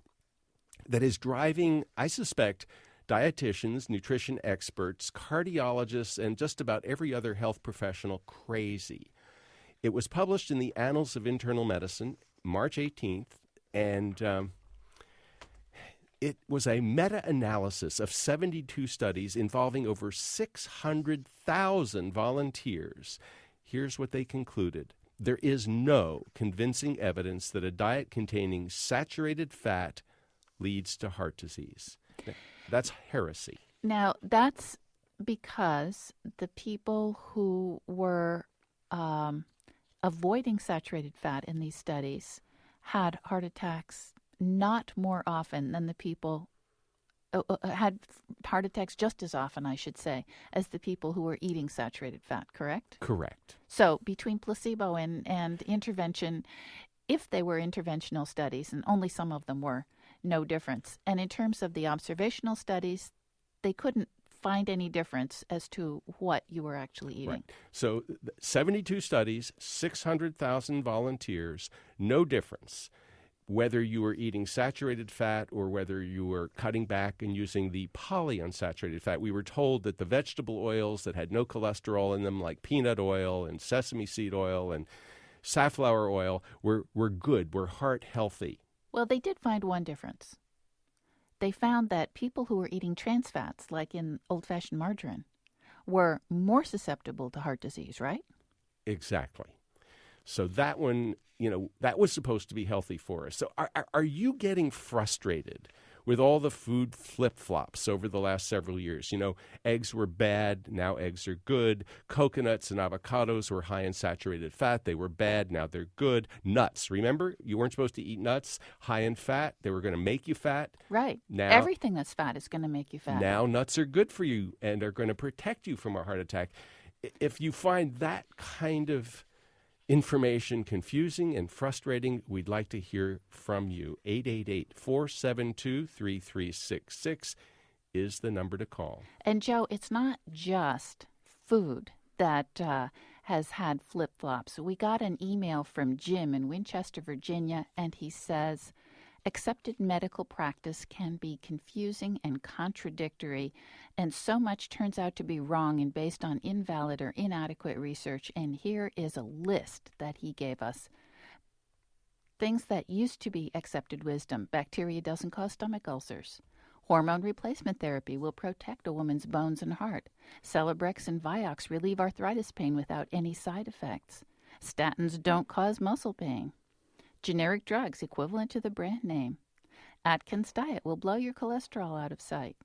that is driving, I suspect, dietitians, nutrition experts, cardiologists, and just about every other health professional crazy. It was published in the Annals of Internal Medicine, March 18th, and it was a meta-analysis of 72 studies involving over 600,000 volunteers. Here's what they concluded. There is no convincing evidence that a diet containing saturated fat leads to heart disease. That's heresy. Now, that's because the people who were avoiding saturated fat in these studies had heart attacks not more often than the people had heart attacks just as often, I should say, as the people who were eating saturated fat, correct? Correct. So between placebo and intervention, if they were interventional studies, and only some of them were, no difference. And in terms of the observational studies, they couldn't find any difference as to what you were actually eating. Right. So 72 studies, 600,000 volunteers, no difference. Whether you were eating saturated fat or whether you were cutting back and using the polyunsaturated fat. We were told that the vegetable oils that had no cholesterol in them, like peanut oil and sesame seed oil and safflower oil, were good, were heart healthy. Well, they did find one difference. They found that people who were eating trans fats, like in old-fashioned margarine, were more susceptible to heart disease, right? Exactly. So that one, that was supposed to be healthy for us. So are you getting frustrated with all the food flip-flops over the last several years? Eggs were bad, now eggs are good. Coconuts and avocados were high in saturated fat. They were bad, now they're good. Nuts, remember? You weren't supposed to eat nuts high in fat. They were going to make you fat. Right. Now, everything that's fat is going to make you fat. Now nuts are good for you and are going to protect you from a heart attack. If you find that kind of information confusing and frustrating, we'd like to hear from you. 888-472-3366 is the number to call. And Joe, it's not just food that has had flip-flops. We got an email from Jim in Winchester, Virginia, and he says, accepted medical practice can be confusing and contradictory, and so much turns out to be wrong and based on invalid or inadequate research. And here is a list that he gave us. Things that used to be accepted wisdom. Bacteria doesn't cause stomach ulcers. Hormone replacement therapy will protect a woman's bones and heart. Celebrex and Vioxx relieve arthritis pain without any side effects. Statins don't cause muscle pain. Generic drugs equivalent to the brand name. Atkins diet will blow your cholesterol out of sight.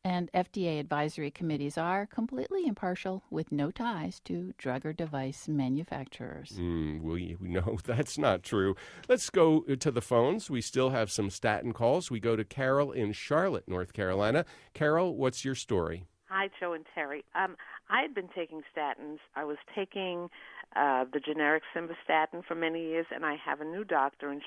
And FDA advisory committees are completely impartial with no ties to drug or device manufacturers. We know that's not true. Let's go to the phones. We still have some statin calls. We go to Carol in Charlotte, North Carolina. Carol, what's your story? Hi, Joe and Terry. I had been taking statins. I was taking the generic simvastatin for many years, and I have a new doctor, and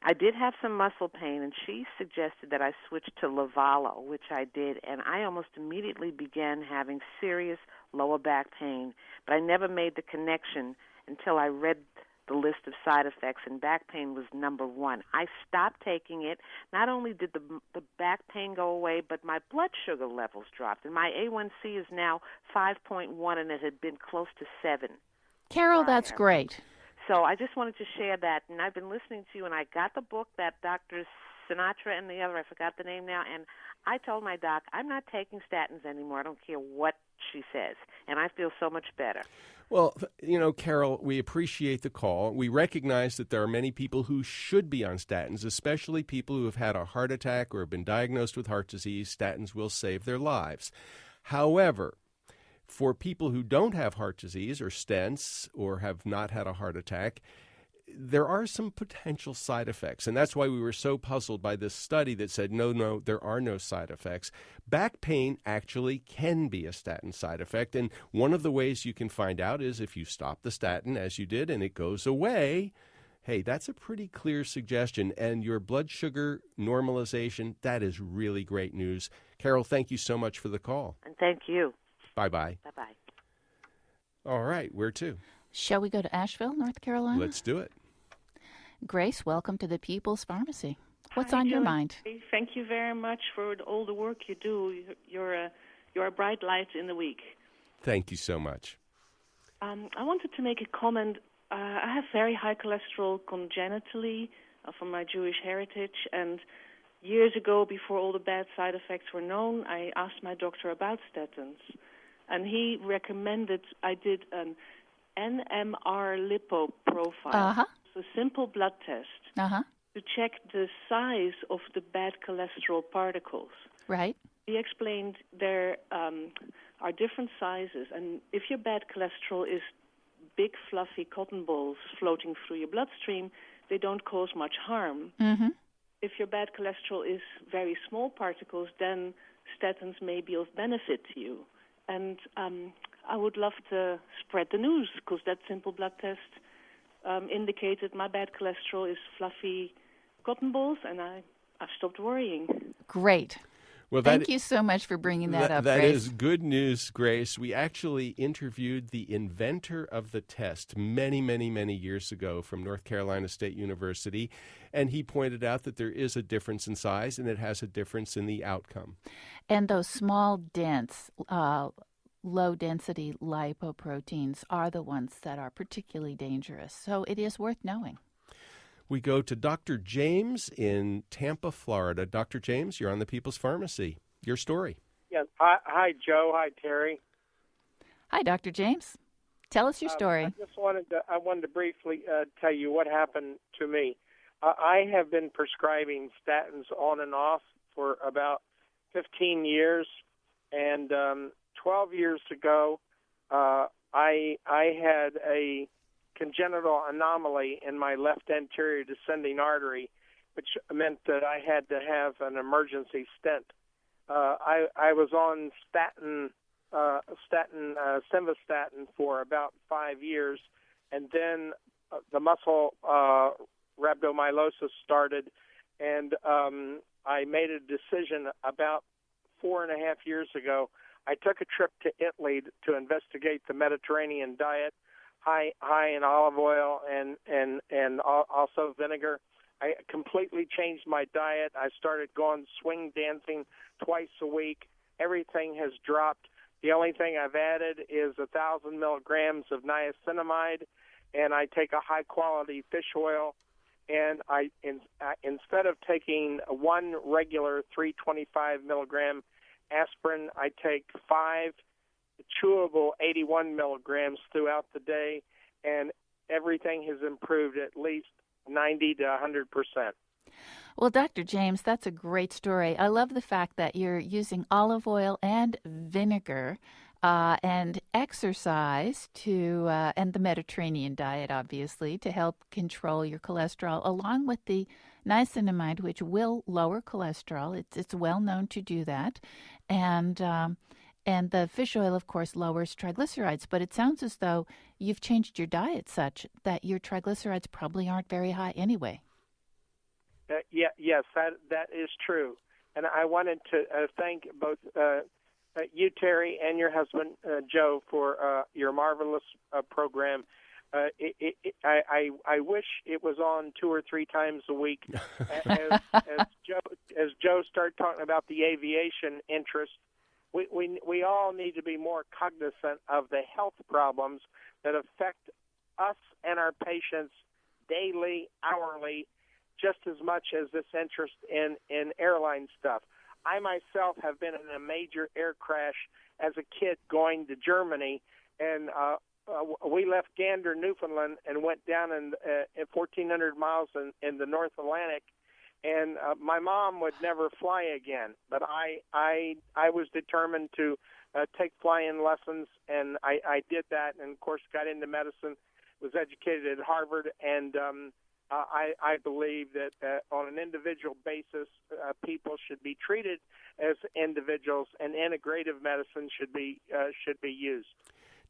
I did have some muscle pain, and she suggested that I switch to Livalo, which I did, and I almost immediately began having serious lower back pain, but I never made the connection until I read the list of side effects, and back pain was number one. I stopped taking it. Not only did the back pain go away, but my blood sugar levels dropped, and my A1C is now 5.1, and it had been close to 7. Carol, that's great. So I just wanted to share that, and I've been listening to you, and I got the book that Dr. Sinatra and the other, I forgot the name now, and I told my doc, I'm not taking statins anymore. I don't care what she says, and I feel so much better. Well, Carol, we appreciate the call. We recognize that there are many people who should be on statins, especially people who have had a heart attack or have been diagnosed with heart disease. Statins will save their lives. However, for people who don't have heart disease or stents or have not had a heart attack, there are some potential side effects, and that's why we were so puzzled by this study that said, no, there are no side effects. Back pain actually can be a statin side effect, and one of the ways you can find out is if you stop the statin, as you did, and it goes away. Hey, that's a pretty clear suggestion, and your blood sugar normalization, that is really great news. Carol, thank you so much for the call. And thank you. Bye-bye. Bye-bye. All right, where to? Shall we go to Asheville, North Carolina? Let's do it. Grace, welcome to the People's Pharmacy. What's Hi, on your Joe. mind? Thank you very much for all the work you do. You're a bright light in the week. Thank you so much. I wanted to make a comment. I have very high cholesterol congenitally from my Jewish heritage, and years ago, before all the bad side effects were known, I asked my doctor about statins, and he recommended I did an NMR lipo profile. It's a simple blood test to check the size of the bad cholesterol particles. Right. He explained there are different sizes, and if your bad cholesterol is big, fluffy cotton balls floating through your bloodstream, they don't cause much harm. Mm-hmm. If your bad cholesterol is very small particles, then statins may be of benefit to you. And I would love to spread the news, because that simple blood test indicated my bad cholesterol is fluffy cotton balls, and I've stopped worrying. Great. Well, thank you so much for bringing that up, That Grace. is good news, Grace. We actually interviewed the inventor of the test many, many, many years ago from North Carolina State University, and he pointed out that there is a difference in size and it has a difference in the outcome. And those small, dense, low-density lipoproteins are the ones that are particularly dangerous. So it is worth knowing. We go to Dr. James in Tampa, Florida. Dr. James, you're on the People's Pharmacy. Your story. Yes. Hi, Joe. Hi, Terry. Hi, Dr. James. Tell us your story. I wanted to briefly tell you what happened to me. I have been prescribing statins on and off for about 15 years, and 12 years ago, I had a congenital anomaly in my left anterior descending artery, which meant that I had to have an emergency stent. I was on simvastatin for about 5 years, and then the muscle rhabdomyolysis started, and I made a decision about 4.5 years ago. I took a trip to Italy to investigate the Mediterranean diet, high in olive oil and also vinegar. I completely changed my diet. I started going swing dancing twice a week. Everything has dropped. The only thing I've added is 1,000 milligrams of niacinamide, and I take a high-quality fish oil. And instead of taking one regular 325 milligram aspirin, I take 5 chewable 81 milligrams throughout the day, and everything has improved at least 90 to 100%. Well, Dr. James, that's a great story. I love the fact that you're using olive oil and vinegar and exercise and the Mediterranean diet, obviously, to help control your cholesterol, along with the niacinamide, which will lower cholesterol. It's well known to do that. And the fish oil, of course, lowers triglycerides. But it sounds as though you've changed your diet such that your triglycerides probably aren't very high anyway. Yes, that is true. And I wanted to thank both you, Terry, and your husband, Joe, for your marvelous program. I wish it was on 2 or 3 times a week. As Joe started talking about the aviation interest, we all need to be more cognizant of the health problems that affect us and our patients daily, hourly, just as much as this interest in airline stuff. I myself have been in a major air crash as a kid going to Germany, and we left Gander, Newfoundland, and went down in 1,400 miles in the North Atlantic. And my mom would never fly again, but I was determined to take flying lessons, and I did that, and of course got into medicine. was educated at Harvard, and I believe that on an individual basis, people should be treated as individuals, and integrative medicine should be used.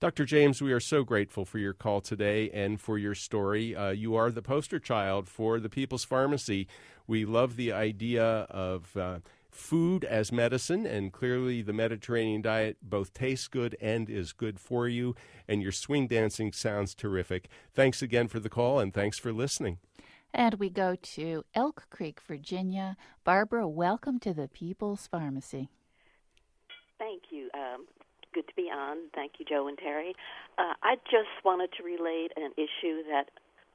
Dr. James, we are so grateful for your call today and for your story. You are the poster child for the People's Pharmacy. We love the idea of food as medicine, and clearly the Mediterranean diet both tastes good and is good for you, and your swing dancing sounds terrific. Thanks again for the call, and thanks for listening. And we go to Elk Creek, Virginia. Barbara, welcome to the People's Pharmacy. Thank you. Good to be on. Thank you, Joe and Terry. I just wanted to relate an issue that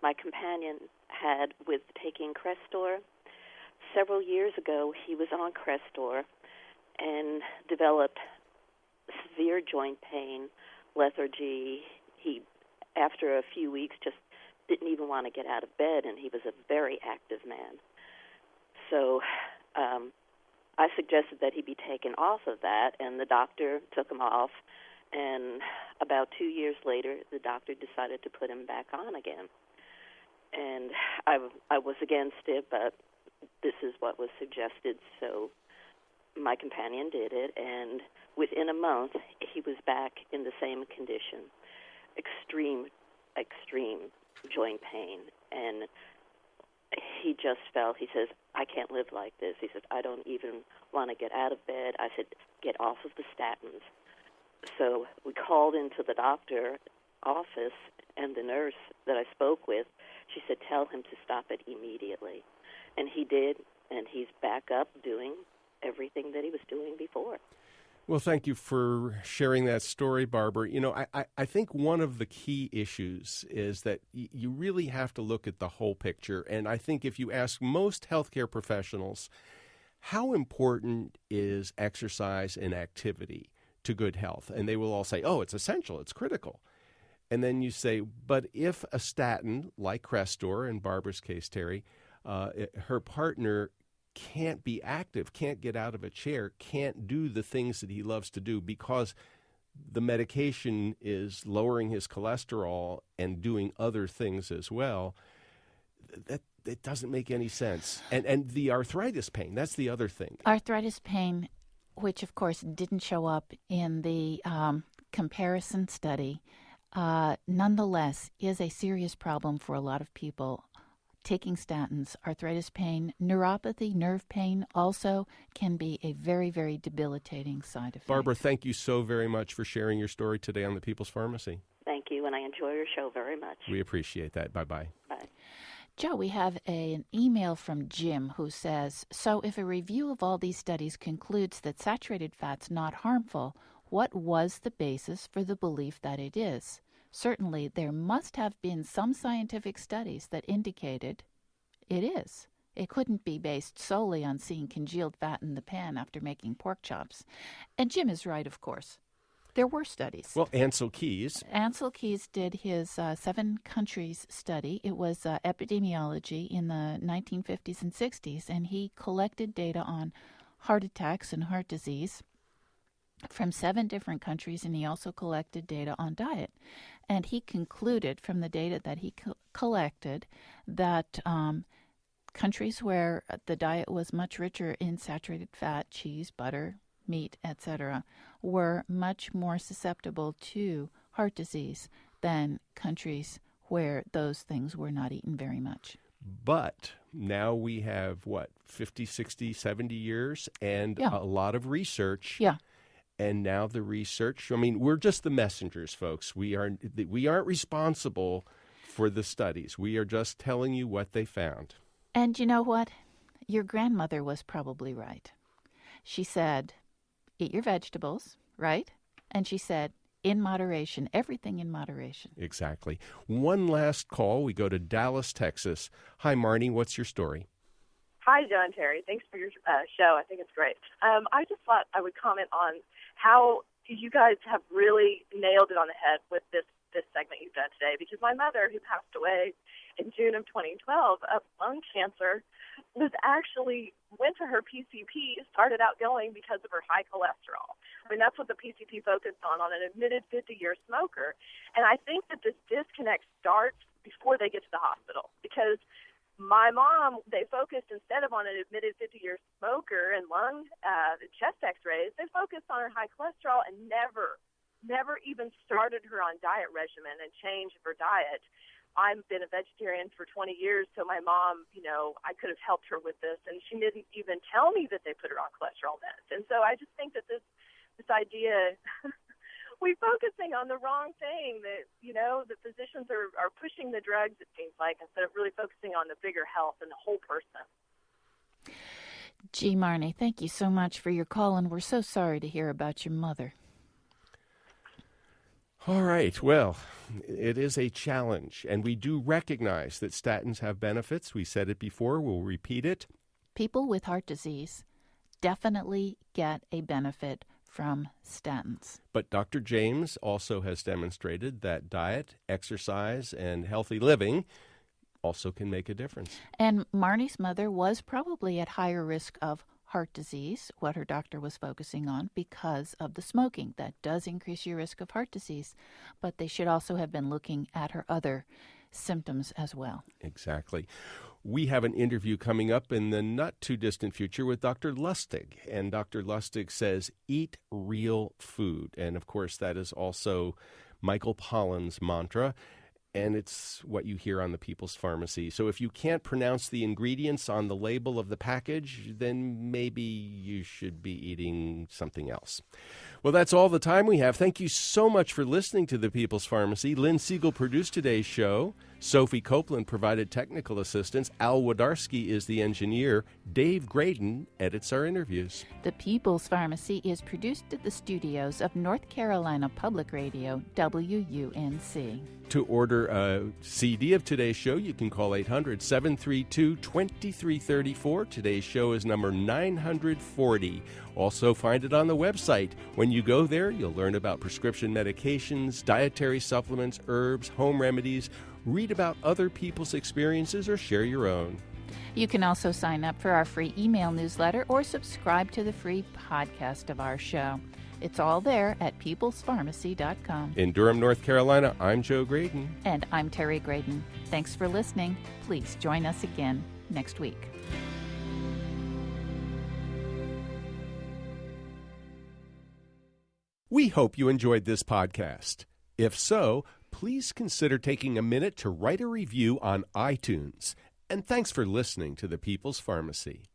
my companion had with taking Crestor. Several years ago, he was on Crestor and developed severe joint pain, lethargy. He, after a few weeks, just didn't even want to get out of bed, and he was a very active man. So I suggested that he be taken off of that, and the doctor took him off. And about 2 years later, the doctor decided to put him back on again. And I was against it, but this is what was suggested, so my companion did it, and within a month, he was back in the same condition, extreme joint pain, and he just felt, he says, I can't live like this. He said, I don't even want to get out of bed. I said, get off of the statins. So we called into the doctor office, and the nurse that I spoke with, she said, tell him to stop it immediately. And he did, and he's back up doing everything that he was doing before. Well, thank you for sharing that story, Barbara. You know, I think one of the key issues is that you really have to look at the whole picture. And I think if you ask most healthcare professionals, how important is exercise and activity to good health? And they will all say, oh, it's essential, it's critical. And then you say, but if a statin, like Crestor, in Barbara's case, Terry, her partner can't be active, can't get out of a chair, can't do the things that he loves to do because the medication is lowering his cholesterol and doing other things as well, that it doesn't make any sense. And the arthritis pain, that's the other thing. Arthritis pain, which of course didn't show up in the comparison study, nonetheless is a serious problem for a lot of people. Taking statins, arthritis pain, neuropathy, nerve pain also can be a very, very debilitating side effect. Barbara, thank you so very much for sharing your story today on the People's Pharmacy. Thank you, and I enjoy your show very much. We appreciate that. Bye-bye. Bye. Joe, we have an email from Jim who says, so if a review of all these studies concludes that saturated fat's not harmful, what was the basis for the belief that it is? Certainly, there must have been some scientific studies that indicated it is. It couldn't be based solely on seeing congealed fat in the pan after making pork chops. And Jim is right, of course. There were studies. Well, Ansel Keys did his 7 countries study. It was epidemiology in the 1950s and 60s, and he collected data on heart attacks and heart disease from 7 different countries, and he also collected data on diet. And he concluded from the data that he collected that countries where the diet was much richer in saturated fat, cheese, butter, meat, etc., were much more susceptible to heart disease than countries where those things were not eaten very much. But now we have, 50, 60, 70 years and a lot of research. Yeah. And now the research, I mean, we're just the messengers, folks. We aren't responsible for the studies. We are just telling you what they found. And you know what? Your grandmother was probably right. She said, eat your vegetables, right? And she said, in moderation, everything in moderation. Exactly. One last call. We go to Dallas, Texas. Hi, Marnie. What's your story? Hi, John Terry. Thanks for your show. I think it's great. I just thought I would comment on how you guys have really nailed it on the head with this segment you've done today, because my mother, who passed away in June of 2012 of lung cancer, went to her PCP, started out going because of her high cholesterol. I mean, that's what the PCP focused on an admitted 50-year smoker. And I think that this disconnect starts before they get to the hospital, because my mom, they focused, instead of on an admitted 50-year smoker and lung chest x-rays, they focused on her high cholesterol and never even started her on diet regimen and change of her diet. I've been a vegetarian for 20 years, so my mom, I could have helped her with this, and she didn't even tell me that they put her on cholesterol meds. And so I just think that this idea, we're focusing on the wrong thing, that, the physicians are pushing the drugs, it seems like, instead of really focusing on the bigger health and the whole person. Gee, Marnie, thank you so much for your call, and we're so sorry to hear about your mother. All right. Well, it is a challenge, and we do recognize that statins have benefits. We said it before. We'll repeat it. People with heart disease definitely get a benefit from statins. But Dr. James also has demonstrated that diet, exercise, and healthy living also can make a difference. And Marnie's mother was probably at higher risk of heart disease, what her doctor was focusing on, because of the smoking. That does increase your risk of heart disease, but they should also have been looking at her other symptoms as well. Exactly. We have an interview coming up in the not-too-distant future with Dr. Lustig, and Dr. Lustig says, eat real food. And, of course, that is also Michael Pollan's mantra, and it's what you hear on the People's Pharmacy. So if you can't pronounce the ingredients on the label of the package, then maybe you should be eating something else. Well, that's all the time we have. Thank you so much for listening to the People's Pharmacy. Lynn Siegel produced today's show. Sophie Copeland provided technical assistance. Al Wadarski is the engineer. Dave Graydon edits our interviews. The People's Pharmacy is produced at the studios of North Carolina Public Radio, WUNC. To order a CD of today's show, you can call 800-732-2334. Today's show is number 940. Also find it on the website. When you go there, you'll learn about prescription medications, dietary supplements, herbs, home remedies, read about other people's experiences, or share your own. You can also sign up for our free email newsletter or subscribe to the free podcast of our show. It's all there at peoplespharmacy.com. In Durham, North Carolina, I'm Joe Graydon. And I'm Terry Graydon. Thanks for listening. Please join us again next week. We hope you enjoyed this podcast. If so, please consider taking a minute to write a review on iTunes. And thanks for listening to the People's Pharmacy.